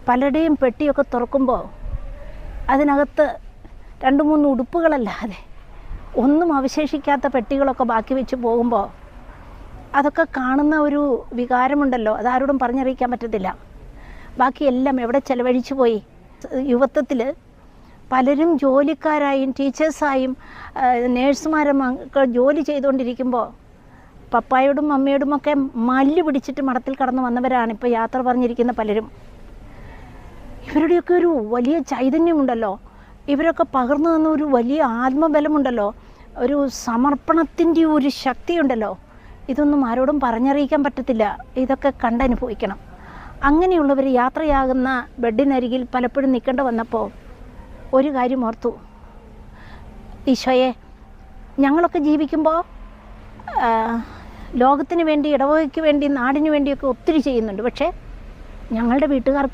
പലരുടെയും പെട്ടിയൊക്കെ തുറക്കുമ്പോൾ അതിനകത്ത് 2-3 ഉടുപ്പുകളല്ലാതെ ഒന്നും അവശേഷിക്കാത്ത പെട്ടികളൊക്കെ ബാക്കി വെച്ച് പോകുമ്പോൾ അതൊക്കെ കാണുന്ന ഒരു വികാരമുണ്ടല്ലോ, അതാരോടും പറഞ്ഞറിയിക്കാൻ പറ്റത്തില്ല. ബാക്കിയെല്ലാം എവിടെ ചെലവഴിച്ചു പോയി. യുവത്വത്തിൽ പലരും ജോലിക്കാരായും ടീച്ചേഴ്സായും നേഴ്സുമാരും ജോലി ചെയ്തുകൊണ്ടിരിക്കുമ്പോൾ പപ്പായോടും മമ്മിയോടുമൊക്കെ മല്ല് പിടിച്ചിട്ട് മടത്തിൽ കടന്നു വന്നവരാണ് ഇപ്പോൾ യാത്ര പറഞ്ഞിരിക്കുന്ന പലരും. ഇവരുടെയൊക്കെ ഒരു വലിയ ചൈതന്യമുണ്ടല്ലോ, ഇവരൊക്കെ പകർന്നു തന്ന ഒരു വലിയ ആത്മബലമുണ്ടല്ലോ, ഒരു സമർപ്പണത്തിൻ്റെ ഒരു ശക്തിയുണ്ടല്ലോ. ഇതൊന്നും ആരോടും പറഞ്ഞറിയിക്കാൻ പറ്റത്തില്ല. ഇതൊക്കെ കണ്ടനുഭവിക്കണം. അങ്ങനെയുള്ളവർ യാത്രയാകുന്ന ബെഡിനരികിൽ പലപ്പോഴും നിൽക്കേണ്ട വന്നപ്പോൾ ഒരു കാര്യം ഓർത്തു, ഈശോയെ, ഞങ്ങളൊക്കെ ജീവിക്കുമ്പോൾ ലോകത്തിന് വേണ്ടി, ഇടവകയ്ക്ക് വേണ്ടി, നാടിന് വേണ്ടിയൊക്കെ ഒത്തിരി ചെയ്യുന്നുണ്ട്. പക്ഷേ ഞങ്ങളുടെ വീട്ടുകാർക്ക്